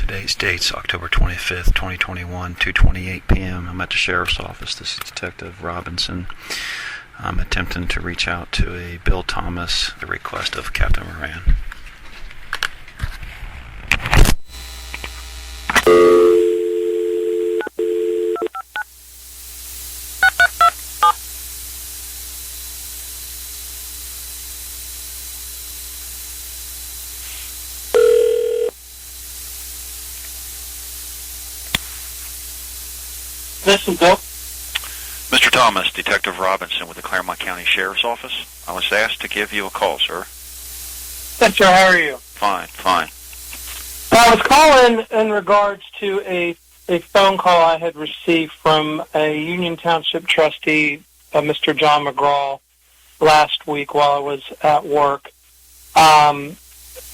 Today's date's October 25th, 2021, 2:28 p.m. I'm at the Sheriff's Office. This is Detective Robinson. I'm attempting to reach out to a Bill Thomas at the request of Captain Moran. This is Bill. Mr. Thomas, Detective Robinson with the Clermont County Sheriff's Office. I was asked to give you a call, sir. Yes, sir. How are you? Fine, fine. I was calling in regards to a phone call I had received from a Union Township trustee, Mr. John McGraw, last week while I was at work.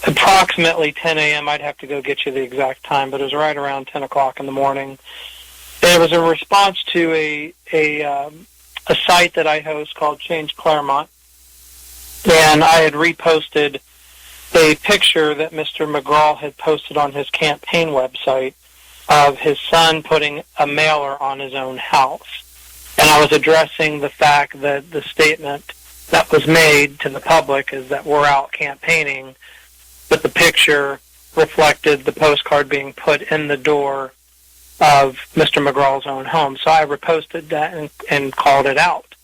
Approximately 10 a.m. I'd have to go get you the exact time, but it was right around 10 o'clock in the morning. It was a response to a site that I host called Change Clermont, and I had reposted a picture that Mr. McGraw had posted on his campaign website of his son putting a mailer on his own house. And I was addressing the fact that the statement that was made to the public is that we're out campaigning, but the picture reflected the postcard being put in the door of Mr. McGraw's own home. So I reposted that and called it out.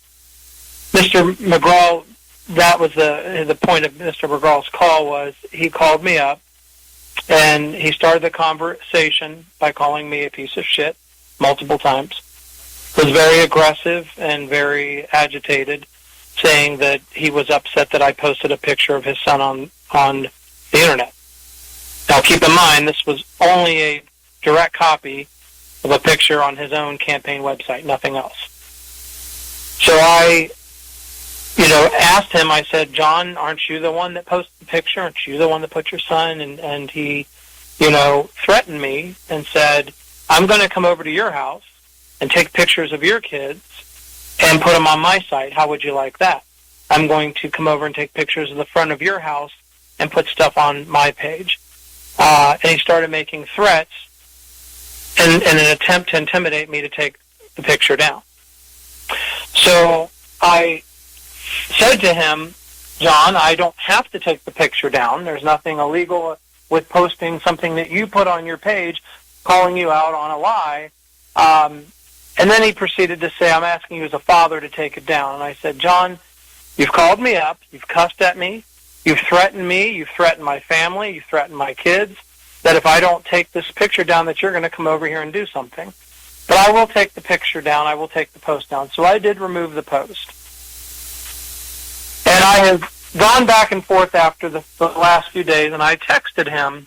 Mr. McGraw, that was the point of Mr. McGraw's call, was he called me up and he started the conversation by calling me a piece of shit multiple times. Was very aggressive and very agitated, saying that he was upset that I posted a picture of his son on the internet. Now keep in mind, this was only a direct copy of a picture on his own campaign website, nothing else. So I, asked him, I said, John, aren't you the one that posted the picture? Aren't you the one that put your son? And he, threatened me and said, I'm going to come over to your house and take pictures of your kids and put them on my site. How would you like that? I'm going to come over and take pictures of the front of your house and put stuff on my page. And he started making threats in an attempt to intimidate me to take the picture down. So I said to him, John, I don't have to take the picture down. There's nothing illegal with posting something that you put on your page, calling you out on a lie. And then he proceeded to say, I'm asking you as a father to take it down. And I said, John, you've called me up, you've cussed at me, you've threatened my family, you've threatened my kids, that if I don't take this picture down, that you're going to come over here and do something. But I will take the picture down. I will take the post down. So I did remove the post. And I have gone back and forth after the last few days, and I texted him,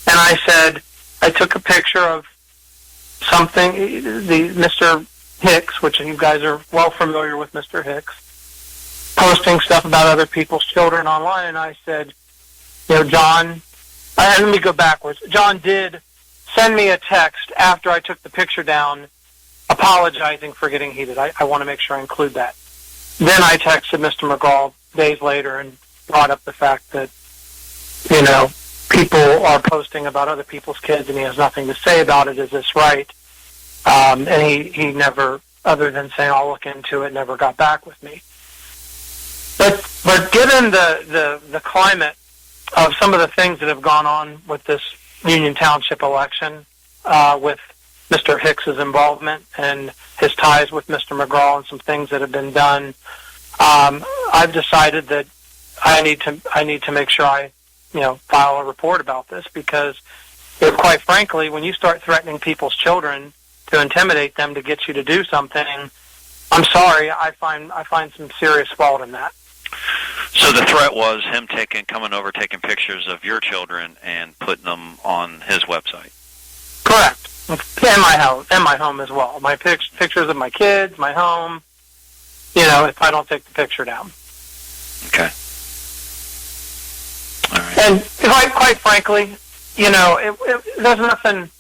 and I said, I took a picture of something, the Mr. Hicks, which you guys are well familiar with Mr. Hicks, posting stuff about other people's children online, and I said, John, let me go backwards. John did send me a text after I took the picture down apologizing for getting heated. I want to make sure I include that. Then I texted Mr. McGraw days later and brought up the fact that, people are posting about other people's kids and he has nothing to say about it. Is this right? And he never, other than saying, I'll look into it, never got back with me. But given the climate of some of the things that have gone on with this Union Township election, with Mr. Hicks's involvement and his ties with Mr. McGraw and some things that have been done, I've decided that I need to make sure I, file a report about this, because quite frankly, when you start threatening people's children to intimidate them to get you to do something, I'm sorry, I find some serious fault in that. So the threat was him coming over, taking pictures of your children and putting them on his website. Correct. And my home as well. My pictures of my kids, my home, if I don't take the picture down. Okay. All right. And quite frankly, there's nothing,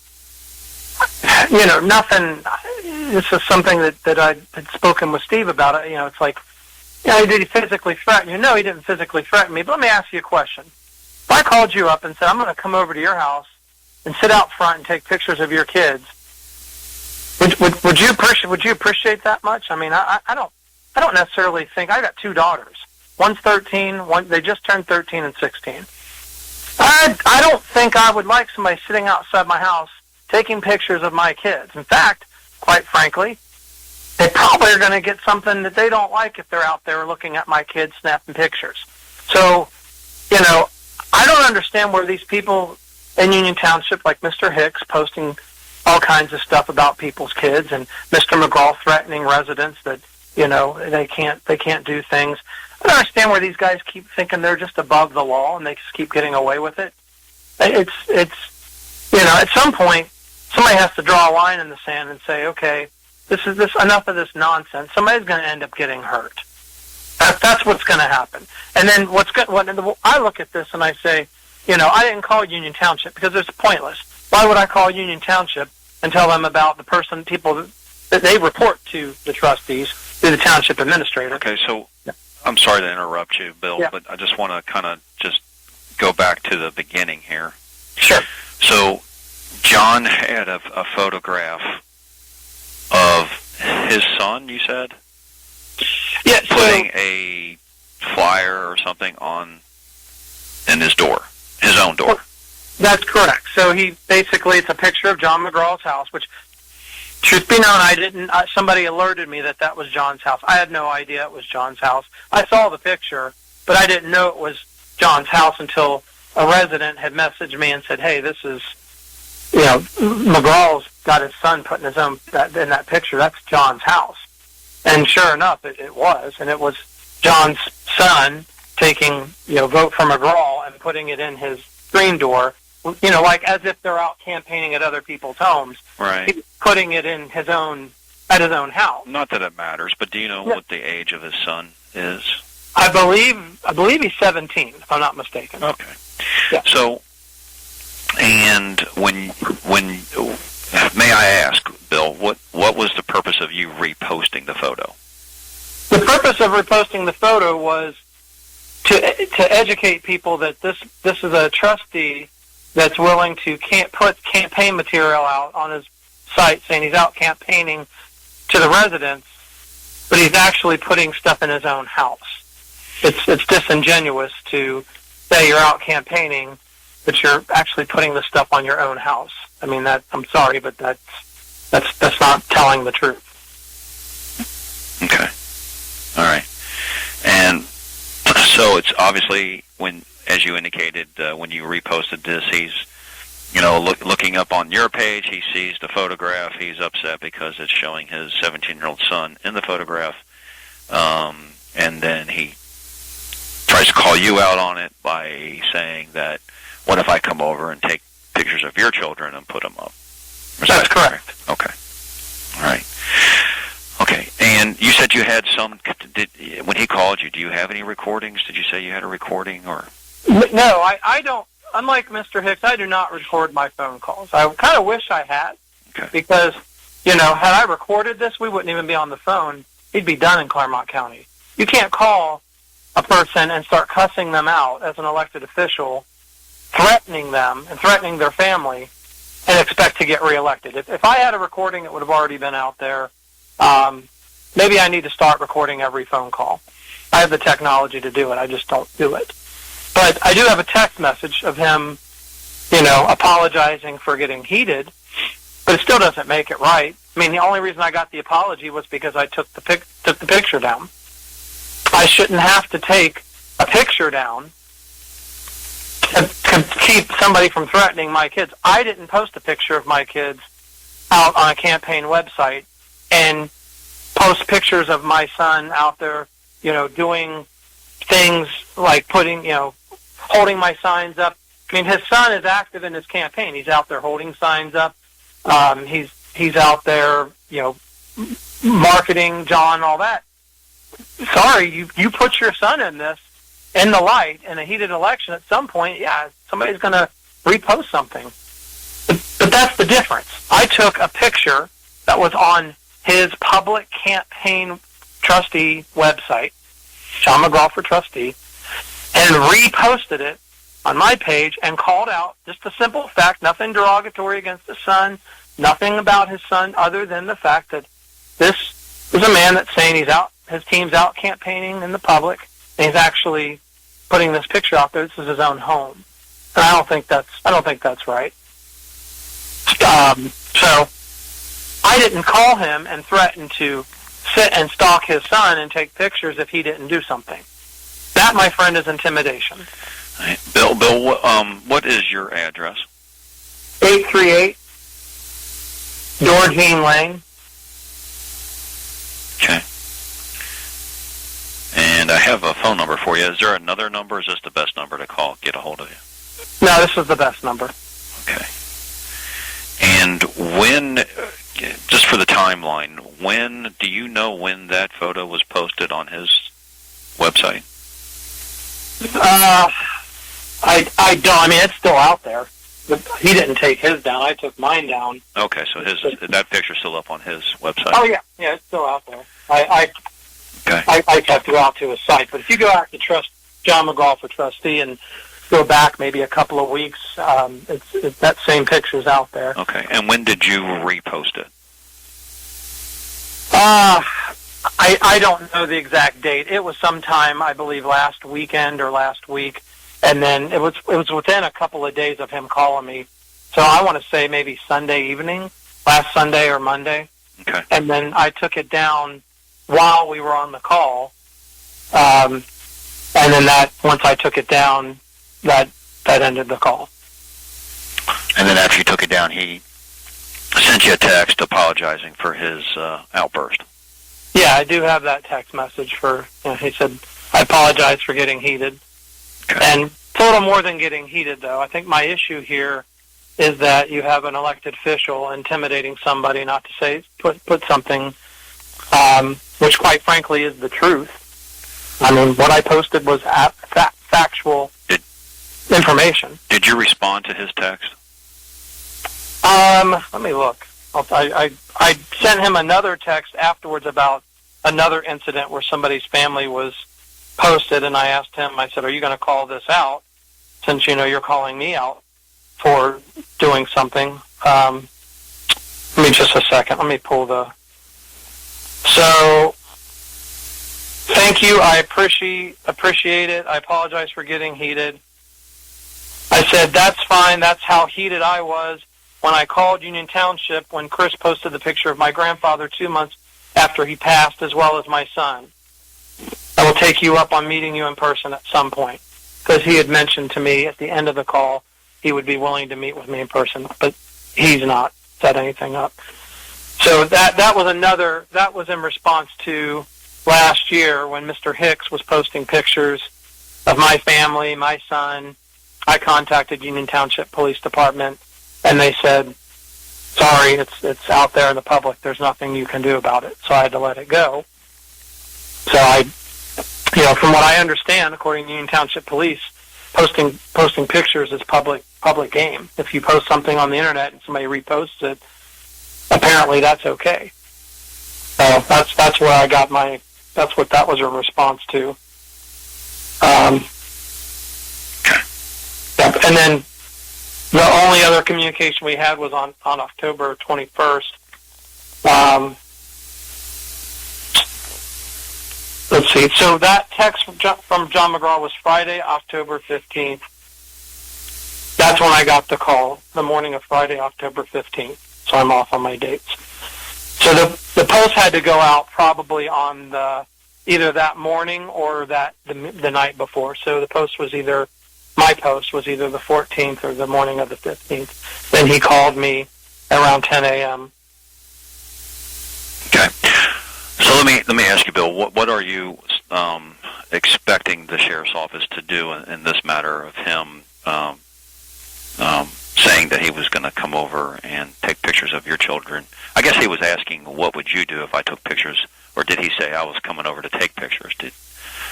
this is something that I had spoken with Steve about. It's like, did he physically threaten you? No, he didn't physically threaten me. But let me ask you a question. If I called you up and said, I'm going to come over to your house and sit out front and take pictures of your kids, would you appreciate that much? I mean, I don't necessarily think. I got 2 daughters. One's 13. They just turned 13 and 16. I don't think I would like somebody sitting outside my house taking pictures of my kids. In fact, quite frankly, they probably are going to get something that they don't like if they're out there looking at my kids snapping pictures. So, I don't understand where these people in Union Township, like Mr. Hicks, posting all kinds of stuff about people's kids, and Mr. McGraw threatening residents that they can't do things. I don't understand where these guys keep thinking they're just above the law and they just keep getting away with it. It's at some point somebody has to draw a line in the sand and say, okay, this enough of this nonsense. Somebody's going to end up getting hurt. That's what's going to happen. And then I look at this and I say, I didn't call Union Township because it's pointless. Why would I call Union Township and tell them about the people that they report to the trustees, to the township administrator? Okay, so I'm sorry to interrupt you, Bill, but I just want to kind of just go back to the beginning here. Sure. So John had a photograph of his son, you said? Yeah, putting a flyer or something in his door, his own door. That's correct. So it's a picture of John McGraw's house, which, truth be known, somebody alerted me that was John's house. I had no idea it was John's house. I saw the picture, but I didn't know it was John's house until a resident had messaged me and said, hey, this is, McGraw's got his son putting his own, in that picture, that's John's house. And sure enough, it was. And it was John's son taking, vote for McGraw and putting it in his screen door, like as if they're out campaigning at other people's homes. Right. He's putting it in at his own house. Not that it matters, but do you know what the age of his son is? I believe he's 17, if I'm not mistaken. Okay. Yeah. So, and when may I ask, Bill, what was the purpose of you reposting the photo? The purpose of reposting the photo was to educate people that this is a trustee that's willing to put campaign material out on his site saying he's out campaigning to the residents, but he's actually putting stuff in his own house. It's disingenuous to say you're out campaigning, but you're actually putting the stuff on your own house. I mean, I'm sorry, but that's not telling the truth. Okay. All right. And so it's obviously as you indicated, when you reposted this, he's, looking up on your page, he sees the photograph, he's upset because it's showing his 17-year-old son in the photograph, and then he tries to call you out on it by saying that, what if I come over and take pictures of your children and put them up? That's correct. Okay. All right. Okay. And you said you had when he called you, do you have any recordings? Did you say you had a recording or? No, I don't. Unlike Mr. Hicks, I do not record my phone calls. I kind of wish I had, because, had I recorded this, we wouldn't even be on the phone. He'd be done in Clermont County. You can't call a person and start cussing them out as an elected official, threatening them and threatening their family, and expect to get reelected. If I had a recording, it would have already been out there. Maybe I need to start recording every phone call. I have the technology to do it. I just don't do it. But I do have a text message of him, apologizing for getting heated, but it still doesn't make it right. I mean, the only reason I got the apology was because I took the picture down. I shouldn't have to take a picture down to keep somebody from threatening my kids. I didn't post a picture of my kids out on a campaign website and post pictures of my son out there, doing things like holding my signs up. I mean, his son is active in his campaign. He's out there holding signs up. He's out there, marketing John, all that. Sorry, you put your son in the light in a heated election. At some point, somebody's going to repost something. But that's the difference. I took a picture that was on his public campaign trustee website, John McGraw for trustee, and reposted it on my page and called out just a simple fact, nothing derogatory against his son, nothing about his son other than the fact that this is a man that's saying his team's out campaigning in the public, and he's actually putting this picture out there. This is his own home, and I don't think that's right. So I didn't call him and threaten to sit and stalk his son and take pictures if he didn't do something. That, my friend, is intimidation. Bill, what is your address? 838 Dorjean Lane. Okay. And I have a phone number for you. Is there another number, or is this the best number to call, get a hold of you? No, this is the best number. Okay. And when, just for the timeline, do you know when that photo was posted on his website? I don't. I mean, it's still out there. But he didn't take his down. I took mine down. Okay, so that picture's still up on his website. Oh yeah, it's still out there. I have to go out to his site. But if you go out to John McGraw for trustee and go back maybe a couple of weeks, it's that same picture's out there. Okay, and when did you repost it? I don't know the exact date. It was sometime, I believe, last weekend or last week, and then it was within a couple of days of him calling me. So I want to say maybe Sunday evening, last Sunday or Monday. Okay. And then I took it down while we were on the call, and then once I took it down, that ended the call. And then after you took it down, he sent you a text apologizing for his outburst. Yeah, I do have that text message he said, I apologize for getting heated. Okay. And it's a little more than getting heated, though. I think my issue here is that you have an elected official intimidating somebody not to say, put something, which quite frankly is the truth. I mean, what I posted was factual information. Did you respond to his text? Let me look. I sent him another text afterwards about another incident where somebody's family was posted, and I asked him, I said, are you going to call this out since you're calling me out for doing something? Let me just a second. Let me pull So, thank you. I appreciate it. I apologize for getting heated. I said, that's fine. That's how heated I was when I called Union Township when Chris posted the picture of my grandfather 2 months after he passed, as well as my son. I will take you up on meeting you in person at some point, because he had mentioned to me at the end of the call he would be willing to meet with me in person, but he's not set anything up. So that was in response to last year when Mr. Hicks was posting pictures of my family, my son. I contacted Union Township Police Department, and they said, sorry, it's out there in the public. There's nothing you can do about it. So I had to let it go. So from what I understand, according to Union Township Police, posting pictures is public game. If you post something on the internet and somebody reposts it, apparently that's okay. So that's where I got that's what that was a response to. And then the only other communication we had was on October 21st. Let's see. So that text from John McGraw was Friday, October 15th. That's when I got the call, the morning of Friday, October 15th. So I'm off on my dates. So the post had to go out probably on either that morning or the night before. So my post was either the 14th or the morning of the 15th. Then he called me around 10 a.m. Okay. So let me ask you, Bill, what are you expecting the sheriff's office to do in this matter of him saying that he was going to come over and take pictures of your children? I guess he was asking, what would you do if I took pictures, or did he say I was coming over to take pictures?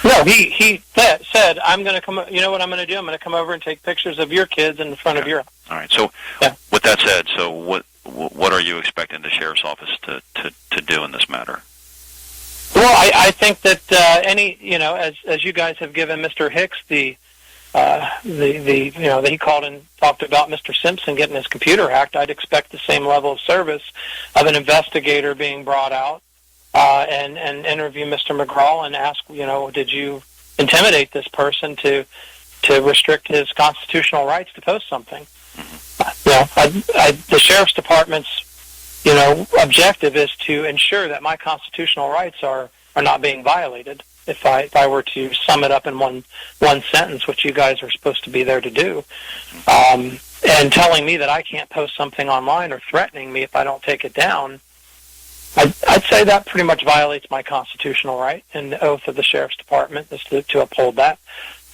No, he said, I'm going to come. You know what I'm going to do? I'm going to come over and take pictures of your kids in front of your house. All right. So, with that said, so what are you expecting the sheriff's office to do in this matter? Well, I think that as you guys have given Mr. Hicks the he called and talked about Mr. Simpson getting his computer hacked. I'd expect the same level of service of an investigator being brought out and interview Mr. McGraw and ask, did you intimidate this person to restrict his constitutional rights to post something? The sheriff's department's objective is to ensure that my constitutional rights are not being violated. If I were to sum it up in one sentence, which you guys are supposed to be there to do, and telling me that I can't post something online or threatening me if I don't take it down, I'd say that pretty much violates my constitutional right, and the oath of the sheriff's department is to uphold that.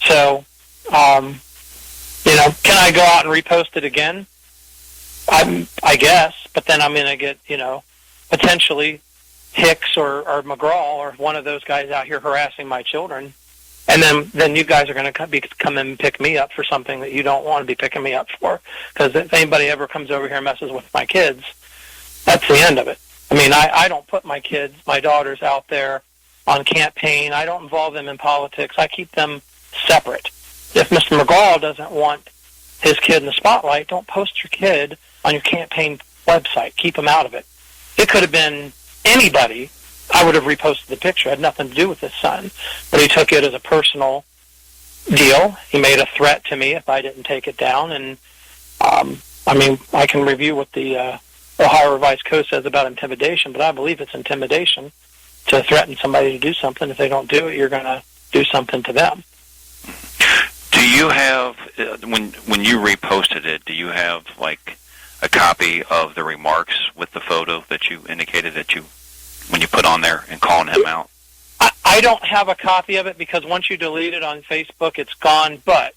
So, can I go out and repost it again? I guess, but then I'm going to get, potentially Hicks or McGraw or one of those guys out here harassing my children, and then you guys are going to come in and pick me up for something that you don't want to be picking me up for. Because if anybody ever comes over here and messes with my kids, that's the end of it. I mean, I don't put my daughters out there on campaign. I don't involve them in politics. I keep them separate. If Mr. McGraw doesn't want his kid in the spotlight, don't post your kid on your campaign website. Keep him out of it. It could have been anybody. I would have reposted the picture. It had nothing to do with his son. But he took it as a personal deal. He made a threat to me if I didn't take it down. And, I can review what the Ohio Revised Code says about intimidation, but I believe it's intimidation to threaten somebody to do something. If they don't do it, you're going to do something to them. Do you have, when you reposted it, do you have, like, a copy of the remarks with the photo that you indicated when you put on there and calling him out? I don't have a copy of it because once you delete it on Facebook, it's gone. But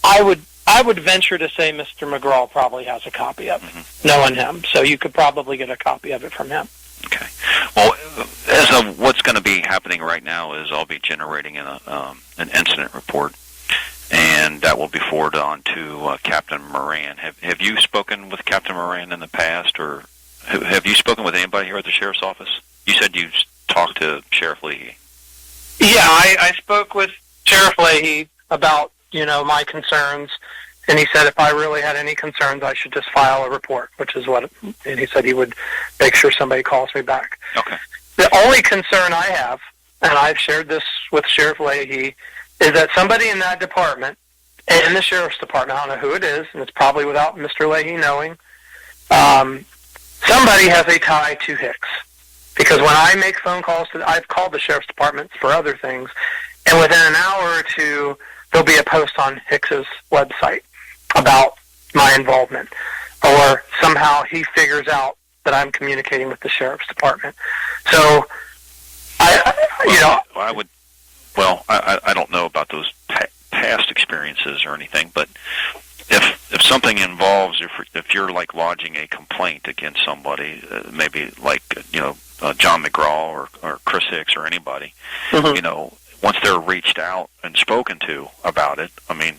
I would venture to say Mr. McGraw probably has a copy of it, knowing him. So you could probably get a copy of it from him. Okay. Well, as of what's going to be happening right now is I'll be generating an incident report, and that will be forwarded on to Captain Moran. Have you spoken with Captain Moran in the past, or have you spoken with anybody here at the Sheriff's Office? You said you talked to Sheriff Leahy. Yeah, I spoke with Sheriff Leahy about, my concerns, and he said if I really had any concerns, I should just file a report, and he said he would make sure somebody calls me back. Okay. The only concern I have, and I've shared this with Sheriff Leahy, is that somebody in that department, and in the Sheriff's Department, I don't know who it is, and it's probably without Mr. Leahy knowing, somebody has a tie to Hicks. Because when I make phone calls I've called the Sheriff's Department for other things, and within an hour or two, there'll be a post on Hicks's website about my involvement. Or somehow he figures out that I'm communicating with the Sheriff's Department. So, I don't know about those past experiences or anything, but if something involves, if you're like lodging a complaint against somebody, maybe like John McGraw or Chris Hicks or anybody, once they're reached out and spoken to about it, I mean,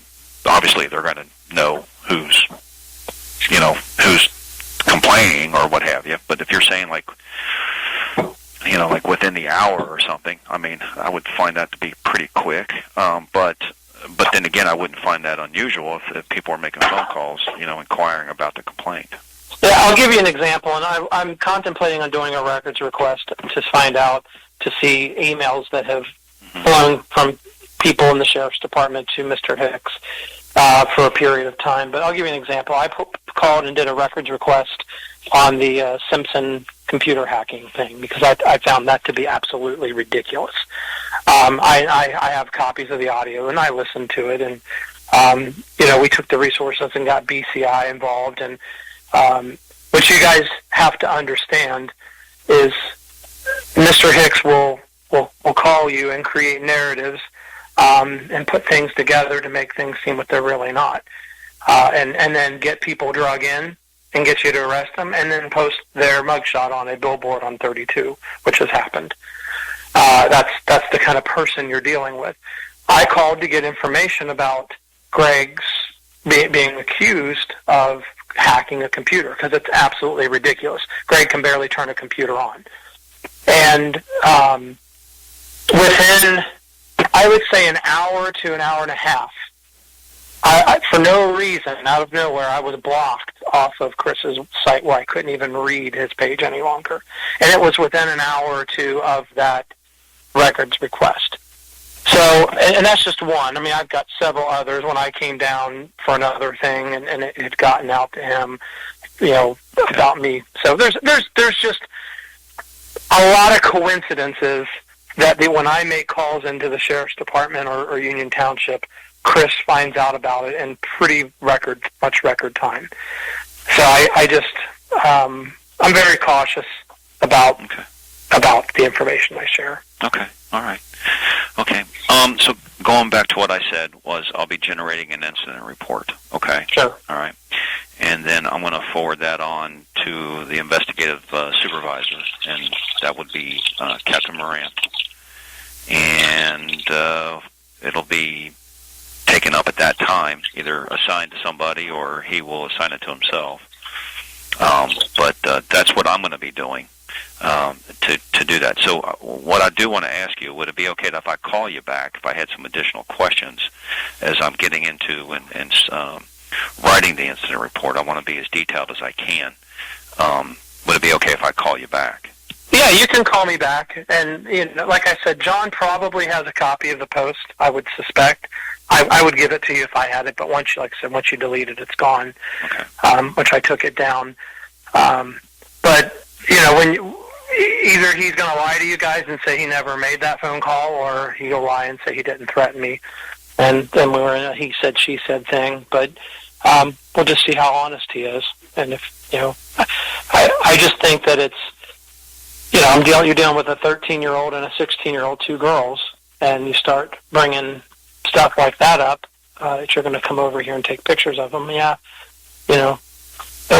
obviously they're going to know who's complaining or what have you. But if you're saying like within the hour or something, I mean, I would find that to be pretty quick. But then again, I wouldn't find that unusual if people are making phone calls, inquiring about the complaint. Yeah, I'll give you an example, and I'm contemplating on doing a records request to find out, to see emails that have flown from people in the Sheriff's Department to Mr. Hicks for a period of time. But I'll give you an example. I called and did a records request on the Simpson computer hacking thing because I found that to be absolutely ridiculous. I have copies of the audio, and I listened to it, and we took the resources and got BCI involved, and what you guys have to understand is Mr. Hicks will call you and create narratives and put things together to make things seem what they're really not, and then get people drug in and get you to arrest them, and then post their mugshot on a billboard on 32, which has happened. That's the kind of person you're dealing with. I called to get information about Greg's being accused of hacking a computer because it's absolutely ridiculous. Greg can barely turn a computer on. And within, I would say, an hour to an hour and a half for no reason, out of nowhere, I was blocked off of Chris's site where I couldn't even read his page any longer. And it was within an hour or two of that records request. So, and that's just one. I mean, I've got several others. When I came down for another thing, and it had gotten out to him, about me. So there's just a lot of coincidences that when I make calls into the sheriff's department or Union Township, Chris finds out about it in pretty much record time. So I'm very cautious about the information I share. Okay. All right. Okay. So going back to what I said was I'll be generating an incident report. Okay. Sure. All right. And then I'm going to forward that on to the investigative supervisor, and that would be Captain Moran. And it'll be taken up at that time, either assigned to somebody or he will assign it to himself. But that's what I'm going to be doing to do that. So what I do want to ask you, would it be okay if I call you back if I had some additional questions as I'm getting into and writing the incident report? I want to be as detailed as I can. Would it be okay if I call you back? Yeah, you can call me back. And like I said, John probably has a copy of the post, I would suspect. I would give it to you if I had it, but once you delete it, it's gone. Okay. Which I took it down. But when either he's going to lie to you guys and say he never made that phone call, or he'll lie and say he didn't threaten me, and then we were in a he said she said thing. But we'll just see how honest he is. And if I just think that it's you're dealing with a 13-year-old and a 16-year-old, two girls, and you start bringing stuff like that up, that you're going to come over here and take pictures of them. Yeah, their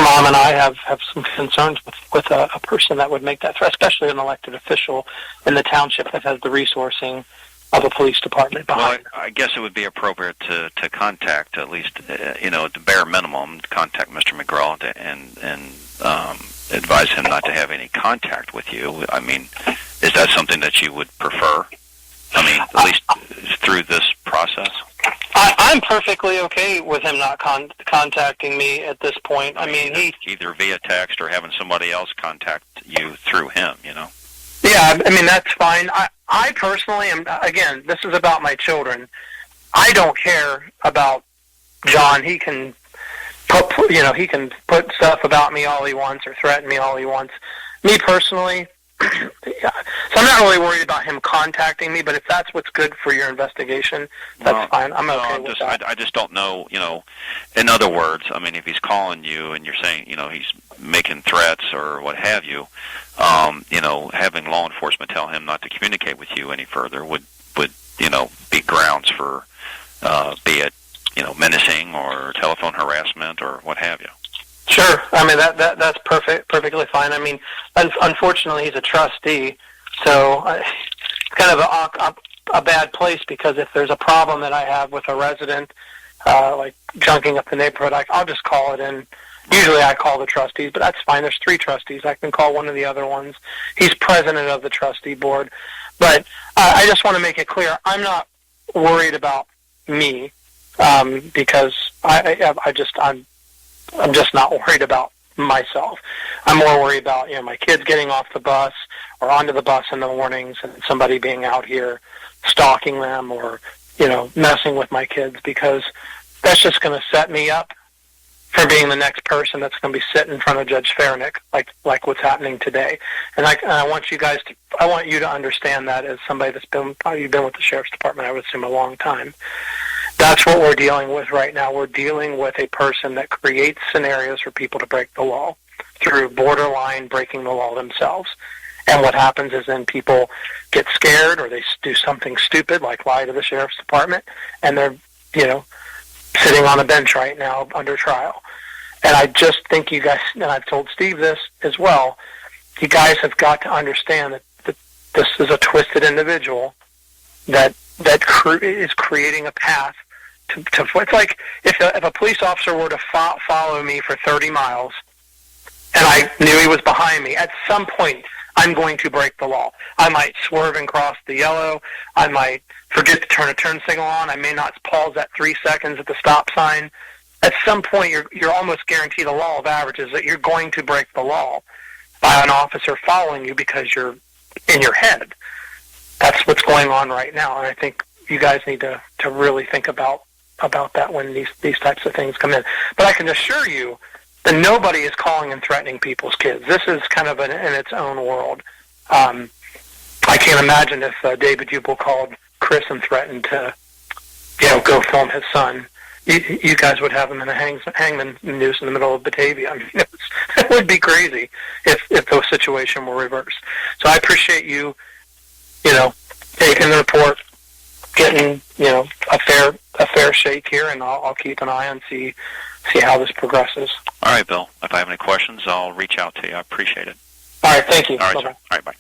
mom and I have some concerns with a person that would make that threat, especially an elected official in the township that has the resourcing of a police department behind. Well, I guess it would be appropriate to contact, at least, at the bare minimum, contact Mr. McGraw and advise him not to have any contact with you. I mean, is that something that you would prefer? I mean, at least through this process? I'm perfectly okay with him not contacting me at this point. I mean, either via text or having somebody else contact you through him, Yeah, I mean, that's fine. I personally am, again, this is about my children. I don't care about John. He can put stuff about me all he wants or threaten me all he wants. Me personally, so I'm not really worried about him contacting me, but if that's what's good for your investigation, that's fine. I'm okay with that. I just don't know, in other words, I mean, if he's calling you and you're saying, he's making threats or what have you, having law enforcement tell him not to communicate with you any further would be grounds for, be it, menacing or telephone harassment or what have you. Sure. I mean, that's perfectly fine. I mean, unfortunately, he's a trustee, so it's kind of a bad place, because if there's a problem that I have with a resident, like junking up the neighborhood, I'll just call it in. Usually I call the trustees, but that's fine. There's 3 trustees. I can call one of the other ones. He's president of the trustee board. But I just want to make it clear, I'm not worried about me, because I'm just not worried about myself. I'm more worried about my kids getting off the bus or onto the bus in the mornings and somebody being out here stalking them or messing with my kids, because that's just going to set me up for being the next person that's going to be sitting in front of Judge Farnick, like what's happening today. And I want you to understand that as somebody that's you've been with the Sheriff's Department, I would assume, a long time. That's what we're dealing with right now. We're dealing with a person that creates scenarios for people to break the law through borderline breaking the law themselves. And what happens is then people get scared, or they do something stupid like lie to the Sheriff's Department, and they're, sitting on a bench right now under trial. And I just think you guys, and I've told Steve this as well, you guys have got to understand that this is a twisted individual that is creating a path to it's like if a police officer were to follow me for 30 miles and I knew he was behind me, at some point I'm going to break the law. I might swerve and cross the yellow. I might forget to turn a turn signal on. I may not pause at 3 seconds at the stop sign. At some point, you're almost guaranteed a law of averages that you're going to break the law by an officer following you because you're in your head. That's what's going on right now, and I think you guys need to really think about that when these types of things come in. But I can assure you that nobody is calling and threatening people's kids. This is kind of in its own world. I can't imagine if David Jubal called Chris and threatened to, go film his son. You guys would have him in a hangman noose in the middle of Batavia. I mean, it would be crazy if the situation were reversed. So I appreciate you, taking the report, getting, a fair shake here, and I'll keep an eye on see how this progresses. All right, Bill. If I have any questions, I'll reach out to you. I appreciate it. All right, thank you. All right, Bye-bye. sir. All right, bye.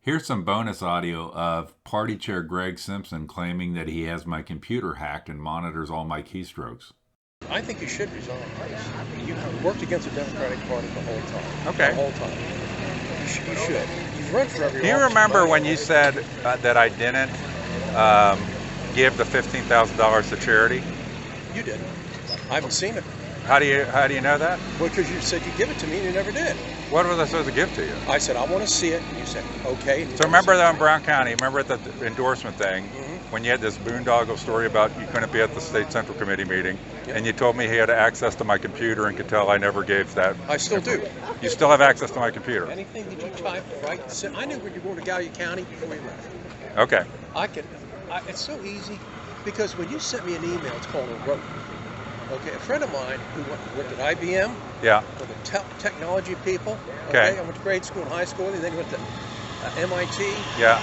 Here's some bonus audio of Party Chair Greg Simpson claiming that he has my computer hacked and monitors all my keystrokes. I think you should resign. You worked against the Democratic Party the whole time. Okay. The whole time. You should. You've run for every Do you office. remember when you said that I didn't give the $15,000 to charity? You didn't. I haven't seen it. How do you know that? Well, because you said you'd give it to me and you never did. What was I supposed to give to you? I said, I want to see it. And you said, okay. And you So remember that in Brown County, remember at the endorsement thing, when you had this boondoggle story about you couldn't be at the State Central Committee meeting, and you told me he had access to my computer and could tell I never gave that. I still do. You still have access to my computer? Anything that you type, write, I knew when you were going to Gallia County before you left. Okay. It's so easy because when you sent me an email, it's called a rope. Okay, a friend of mine who worked at IBM, Yeah. with the technology people. Okay. I went to grade school and high school, and then he went to MIT. Yeah.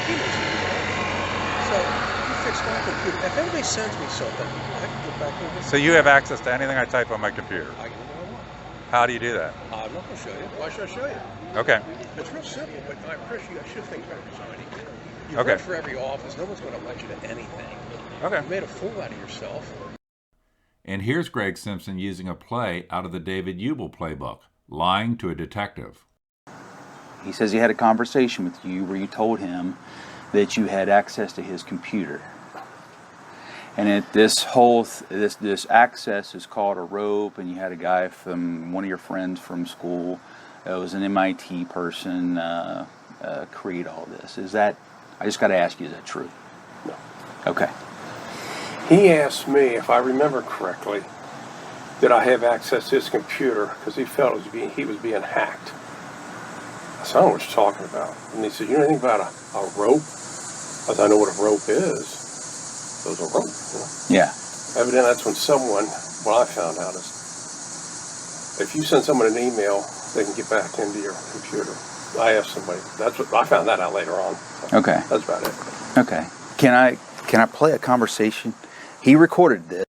He knows what he's doing. So he fixed my computer. If anybody sends me something, I can go back over. So you have access to anything I type on my computer? I can do what I want. How do you do that? I'm not going to show you. Why should I show you? Okay. It's real simple, but I appreciate you. I should think about resigning. You Okay. run for every office. No one's going to elect you to anything. Okay. You made a fool out of yourself. And here's Greg Simpson using a play out of the David Jubal playbook, Lying to a Detective. He says he had a conversation with you where you told him that you had access to his computer. And this access is called a rope, and you had a guy from one of your friends from school, it was an MIT person, create all this. Is that, I just got to ask you, is that true? No. Okay. He asked me, if I remember correctly, did I have access to his computer because he felt he was being hacked. I said, I don't know what you're talking about. And he said, you know anything about a rope? I said, I know what a rope is. So it's a rope. Yeah. Evidently, that's when what I found out is, if you send someone an email, they can get back into your computer. I asked somebody. I found that out later on. Okay. That's about it. Okay. Can I play a conversation? He recorded this.